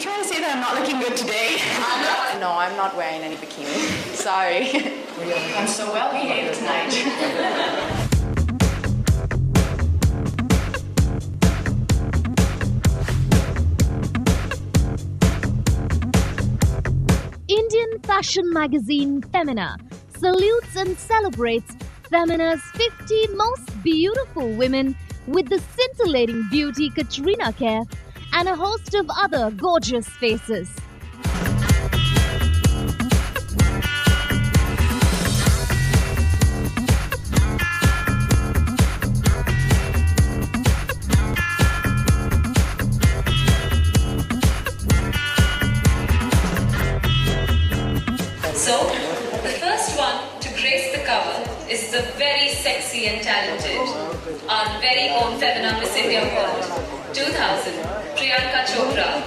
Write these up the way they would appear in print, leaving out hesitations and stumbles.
trying to say that I'm not looking good today? No, I'm not wearing any bikini. Sorry. I'm so well behaved tonight. Indian fashion magazine Femina salutes and celebrates Femina's 50 most beautiful women with the scintillating beauty Katrina Kaif and a host of other gorgeous faces. So, the first one to grace the cover is the very sexy and talented, our very own Femina Miss India World 2000, Priyanka Chopra.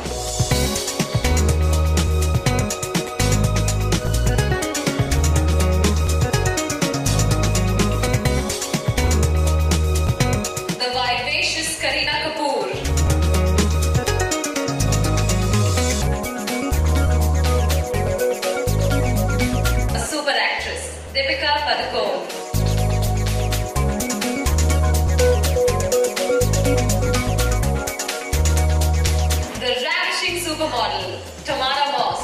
The vivacious Kareena Kapoor. A super actress, Deepika Padukone. The ravishing supermodel, Tamara Moss.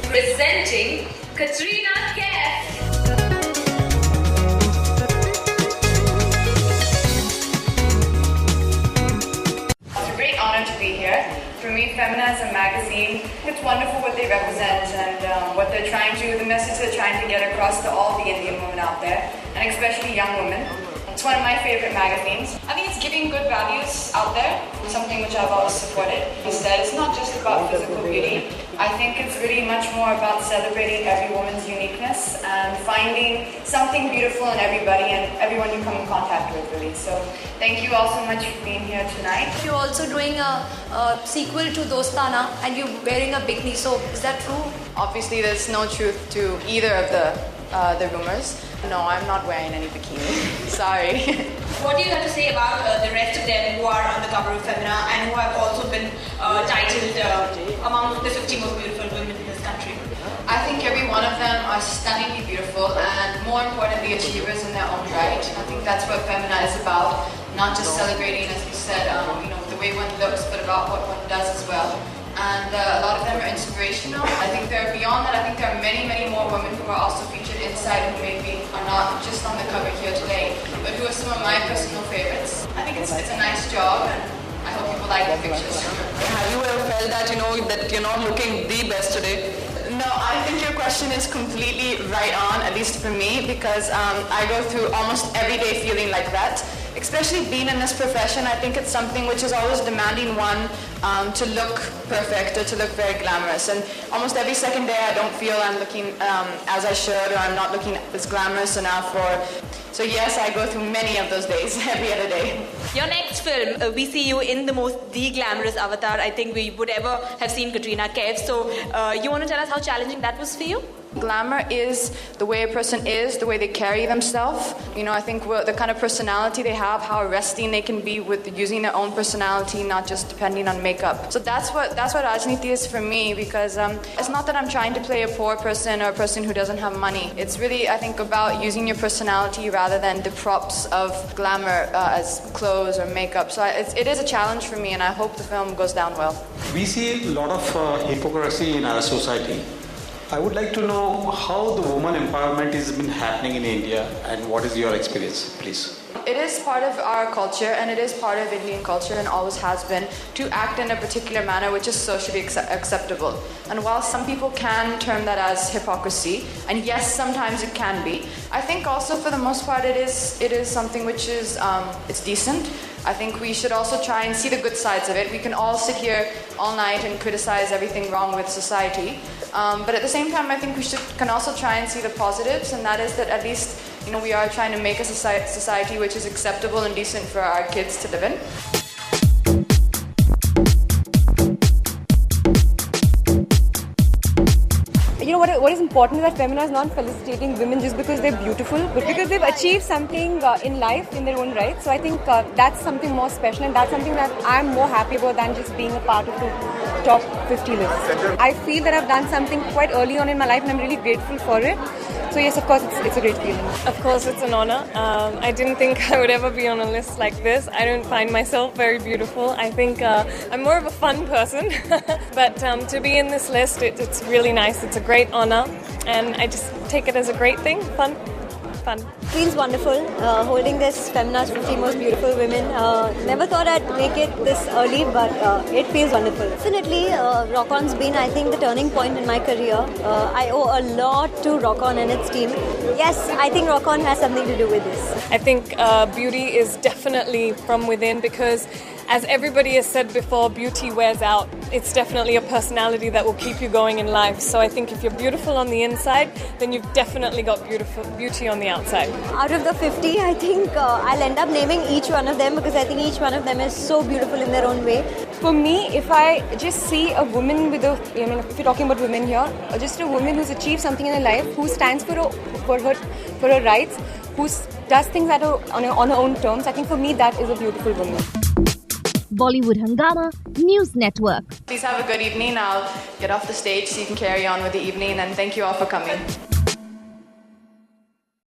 Presenting Katrina Kaif. It's a great honor to be here. For me, Femina is a magazine. It's wonderful what they represent and what they're trying to, the message they're trying to get across to all the Indian women out there, and especially young women. It's one of my favorite magazines. I think it's giving good values out there, something which I've always supported. Instead, it's not just about physical beauty. I think it's really much more about celebrating every woman's uniqueness and finding something beautiful in everybody and everyone you come in contact with, really. So thank you all so much for being here tonight. You're also doing a sequel to Dostana and you're wearing a bikini, so is that true? Obviously, there's no truth to either of the rumors. No, I'm not wearing any bikini. Sorry. What do you have to say about the rest of them who are on the cover of Femina and who have also been titled among the 50 most beautiful women in this country? I think every one of them are stunningly beautiful and more importantly achievers in their own right. I think that's what Femina is about, not just celebrating, as you said, the way one looks, but about what one does as well. And a lot of them are inspirational. I think they're beyond that. I think there are many, many more women who are also featured inside who maybe are not just on the cover here today, but who are some of my personal favorites. I think it's a nice job and I hope people like the pictures. Have you ever felt that that you're not looking the best today? No, I think your question is completely right on, at least for me, because I go through almost every day feeling like that. Especially being in this profession, I think it's something which is always demanding one to look perfect or to look very glamorous. And almost every second day I don't feel I'm looking as I should, or I'm not looking as glamorous enough. So yes, I go through many of those days, every other day. Your next film, we see you in the glamorous avatar I think we would ever have seen, Katrina Kaif. So you want to tell us how challenging that was for you? Glamour is the way a person is, the way they carry themselves. I think the kind of personality they have, how arresting they can be with using their own personality, not just depending on makeup. So that's what Rajniti is for me, because it's not that I'm trying to play a poor person or a person who doesn't have money. It's really, I think, about using your personality rather than the props of glamour as clothes or makeup. So it is a challenge for me, and I hope the film goes down well. We see a lot of hypocrisy in our society. I would like to know how the woman empowerment has been happening in India and what is your experience, please? It is part of our culture and it is part of Indian culture and always has been to act in a particular manner which is socially acceptable. And while some people can term that as hypocrisy, and yes, sometimes it can be, I think also for the most part it is something which is it's decent. I think we should also try and see the good sides of it. We can all sit here all night and criticize everything wrong with society. But at the same time, I think we can also try and see the positives, and that is that at least we are trying to make a society which is acceptable and decent for our kids to live in. what is important is that Femina is not felicitating women just because they're beautiful, but because they've achieved something in life in their own right. So I think that's something more special, and that's something that I'm more happy about than just being a part of the top 50 list. I feel that I've done something quite early on in my life, and I'm really grateful for it. So yes, of course, it's a great feeling. Of course, it's an honor. I didn't think I would ever be on a list like this. I don't find myself very beautiful. I think I'm more of a fun person. But to be in this list, it's really nice. It's a great honor. And I just take it as a great thing. Fun. Feels wonderful holding this Femina's 50 Most Beautiful Women. Never thought I'd make it this early, but it feels wonderful. Definitely, Rock On's been, I think, the turning point in my career. I owe a lot to Rock On and its team. Yes, I think Rock On has something to do with this. I think beauty is definitely from within, because as everybody has said before, beauty wears out. It's definitely a personality that will keep you going in life. So I think if you're beautiful on the inside, then you've definitely got beauty on the outside. Out of the 50, I think I'll end up naming each one of them, because I think each one of them is so beautiful in their own way. For me, if I just see a woman with a, if you're talking about women here, just a woman who's achieved something in her life, who stands for her rights, who does things on her own terms, I think for me that is a beautiful woman. Bollywood Hungama News Network. Please have a good evening. I'll get off the stage so you can carry on with the evening, and thank you all for coming.